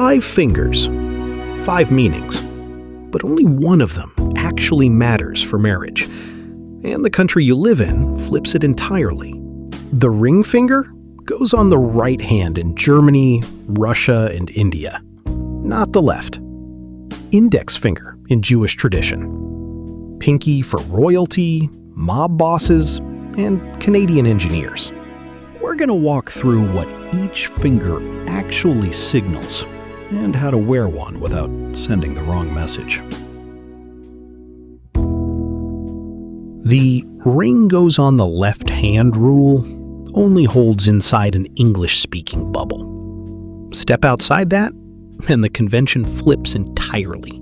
5 fingers, 5 meanings, but only one of them actually matters for marriage. And the country you live in flips it entirely. The ring finger goes on the right hand in Germany, Russia, and India, not the left. Index finger in Jewish tradition. Pinky for royalty, mob bosses, and Canadian engineers. We're going to walk through what each finger actually signals and how to wear one without sending the wrong message. The ring goes on the left hand rule only holds inside an English-speaking bubble. Step outside that, and the convention flips entirely.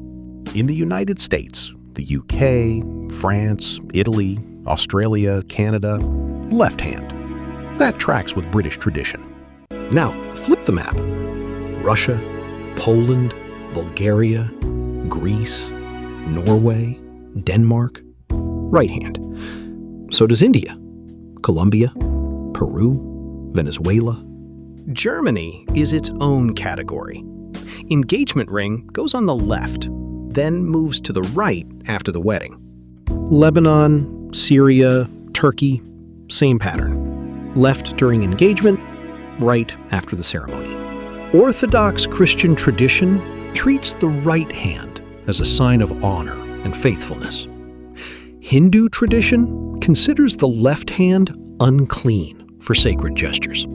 In the United States, the UK, France, Italy, Australia, Canada, left hand. That tracks with British tradition. Now, flip the map. Russia, Poland, Bulgaria, Greece, Norway, Denmark, right hand. So does India, Colombia, Peru, Venezuela. Germany is its own category. Engagement ring goes on the left, then moves to the right after the wedding. Lebanon, Syria, Turkey, same pattern. Left during engagement, right after the ceremony. Orthodox Christian tradition treats the right hand as a sign of honor and faithfulness. Hindu tradition considers the left hand unclean for sacred gestures.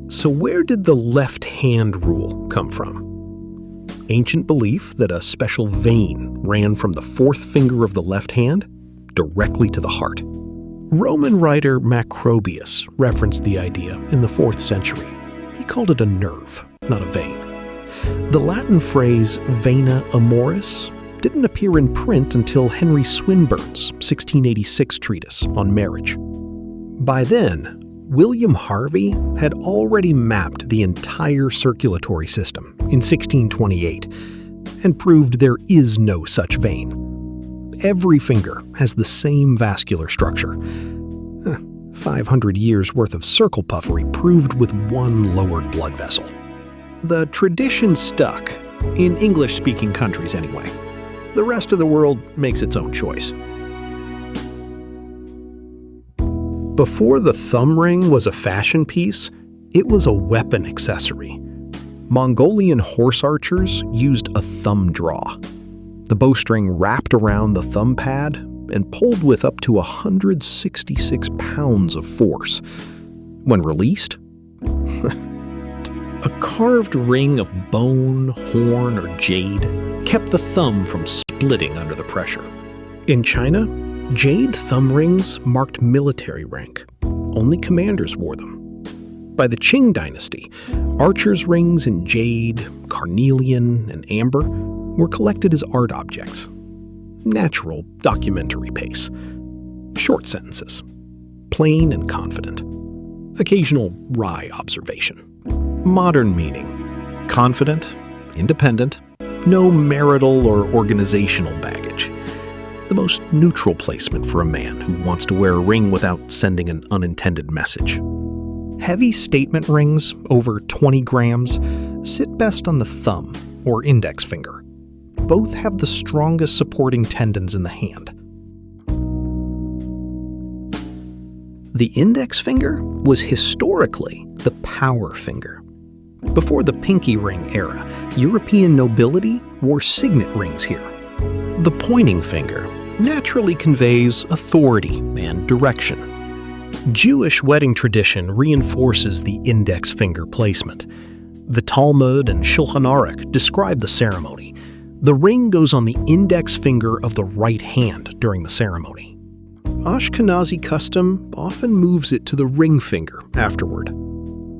So where did the left hand rule come from? Ancient belief that a special vein ran from the 4th finger of the left hand directly to the heart. Roman writer Macrobius referenced the idea in the 4th century. He called it a nerve, not a vein. The Latin phrase vena amoris didn't appear in print until Henry Swinburne's 1686 treatise on marriage. By then, William Harvey had already mapped the entire circulatory system in 1628 and proved there is no such vein. Every finger has the same vascular structure. 500 years worth of circle puffery proved with one lowered blood vessel. The tradition stuck, in English-speaking countries anyway. The rest of the world makes its own choice. Before the thumb ring was a fashion piece, it was a weapon accessory. Mongolian horse archers used a thumb draw. The bowstring wrapped around the thumb pad and pulled with up to 166 pounds of force. When released, a carved ring of bone, horn, or jade kept the thumb from splitting under the pressure. In China, jade thumb rings marked military rank. Only commanders wore them. By the Qing dynasty, archers' rings in jade, carnelian, and amber were collected as art objects. Natural documentary pace. Short sentences. Plain and confident. Occasional wry observation. Modern meaning. Confident, independent, no marital or organizational baggage. The most neutral placement for a man who wants to wear a ring without sending an unintended message. Heavy statement rings, over 20 grams, sit best on the thumb or index finger. Both have the strongest supporting tendons in the hand. The index finger was historically the power finger. Before the pinky ring era, European nobility wore signet rings here. The pointing finger naturally conveys authority and direction. Jewish wedding tradition reinforces the index finger placement. The Talmud and Shulchan Aruch describe the ceremony. The ring goes on the index finger of the right hand during the ceremony. Ashkenazi custom often moves it to the ring finger afterward.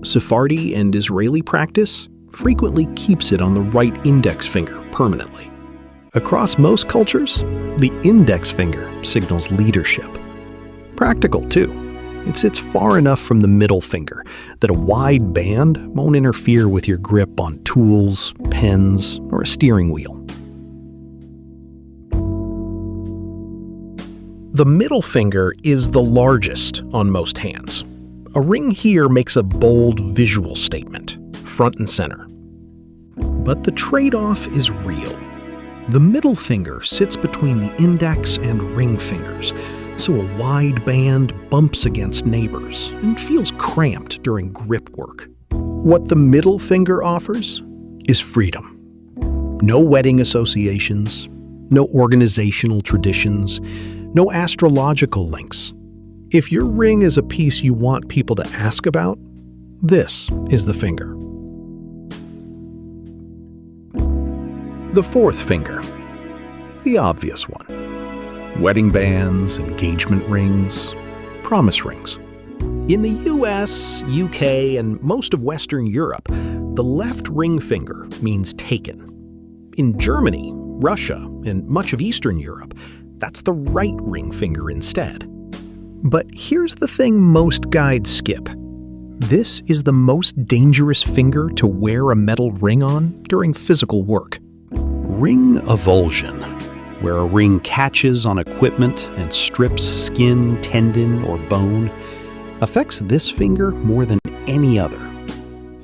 Sephardi and Israeli practice frequently keeps it on the right index finger permanently. Across most cultures, the index finger signals leadership. Practical, too. It sits far enough from the middle finger that a wide band won't interfere with your grip on tools, pens, or a steering wheel. The middle finger is the largest on most hands. A ring here makes a bold visual statement, front and center. But the trade-off is real. The middle finger sits between the index and ring fingers, so a wide band bumps against neighbors and feels cramped during grip work. What the middle finger offers is freedom. No wedding associations, no organizational traditions, no astrological links. If your ring is a piece you want people to ask about, this is the finger. The fourth finger, the obvious one. Wedding bands, engagement rings, promise rings. In the US, UK, and most of Western Europe, the left ring finger means taken. In Germany, Russia, and much of Eastern Europe, that's the right ring finger instead. But here's the thing most guides skip. This is the most dangerous finger to wear a metal ring on during physical work. Ring avulsion, where a ring catches on equipment and strips skin, tendon, or bone, affects this finger more than any other.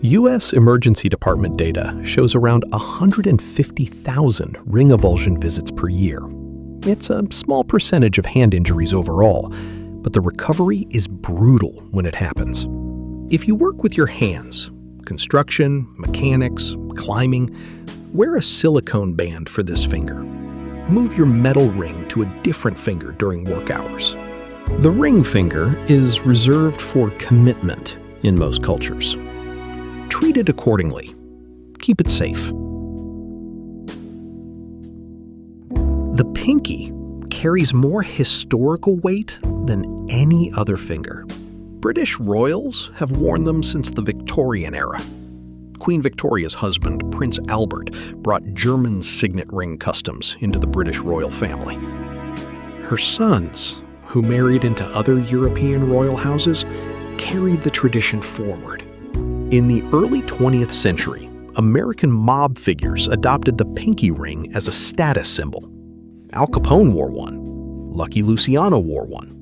U.S. Emergency Department data shows around 150,000 ring avulsion visits per year. It's a small percentage of hand injuries overall, but the recovery is brutal when it happens. If you work with your hands, construction, mechanics, climbing, wear a silicone band for this finger. Move your metal ring to a different finger during work hours. The ring finger is reserved for commitment in most cultures. Treat it accordingly. Keep it safe. The pinky carries more historical weight than any other finger. British royals have worn them since the Victorian era. Queen Victoria's husband, Prince Albert, brought German signet ring customs into the British royal family. Her sons, who married into other European royal houses, carried the tradition forward. In the early 20th century, American mob figures adopted the pinky ring as a status symbol. Al Capone wore one. Lucky Luciano wore one.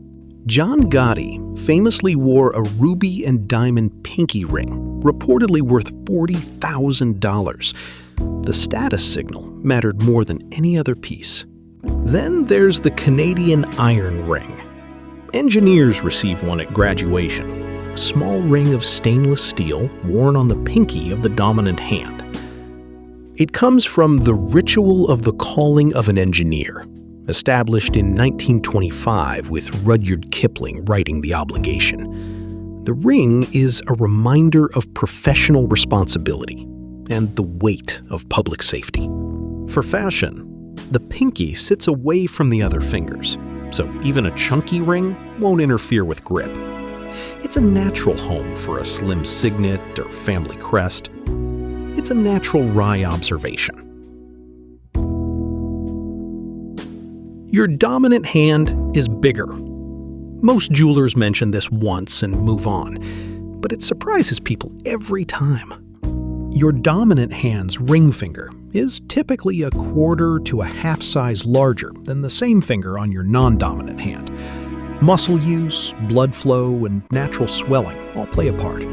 John Gotti famously wore a ruby and diamond pinky ring, reportedly worth $40,000. The status signal mattered more than any other piece. Then there's the Canadian iron ring. Engineers receive one at graduation, a small ring of stainless steel worn on the pinky of the dominant hand. It comes from the Ritual of the Calling of an Engineer, established in 1925 with Rudyard Kipling writing the obligation. The ring is a reminder of professional responsibility and the weight of public safety. For fashion, the pinky sits away from the other fingers, so even a chunky ring won't interfere with grip. It's a natural home for a slim signet or family crest. It's a natural wry observation. Your dominant hand is bigger. Most jewelers mention this once and move on, but it surprises people every time. Your dominant hand's ring finger is typically a quarter to a half size larger than the same finger on your non-dominant hand. Muscle use, blood flow, and natural swelling all play a part.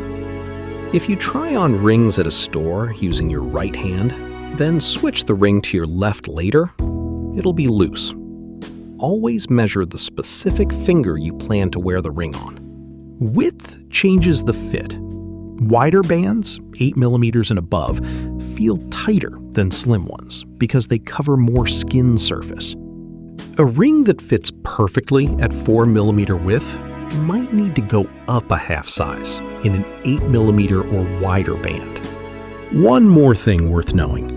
If you try on rings at a store using your right hand, then switch the ring to your left later, it'll be loose. Always measure the specific finger you plan to wear the ring on. Width changes the fit. Wider bands, 8mm and above, feel tighter than slim ones because they cover more skin surface. A ring that fits perfectly at 4mm width might need to go up a half size in an 8mm or wider band. One more thing worth knowing.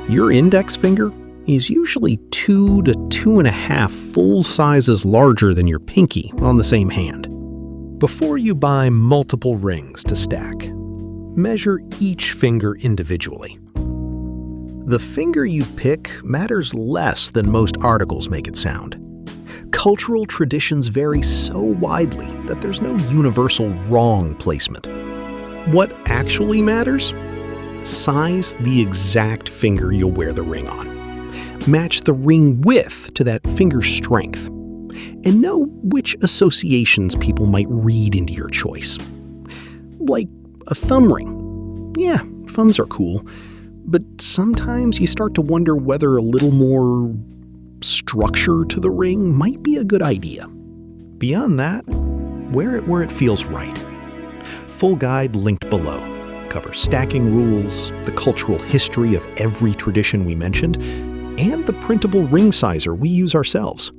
Your index finger is usually 2 to 2.5 full sizes larger than your pinky on the same hand. Before you buy multiple rings to stack, measure each finger individually. The finger you pick matters less than most articles make it sound. Cultural traditions vary so widely that there's no universal wrong placement. What actually matters? Size the exact finger you'll wear the ring on. Match the ring width to that finger's strength. And know which associations people might read into your choice. Like a thumb ring. Yeah, thumbs are cool. But sometimes you start to wonder whether a little more structure to the ring might be a good idea. Beyond that, wear it where it feels right. Full guide linked below. Covers stacking rules, the cultural history of every tradition we mentioned, and the printable ring sizer we use ourselves.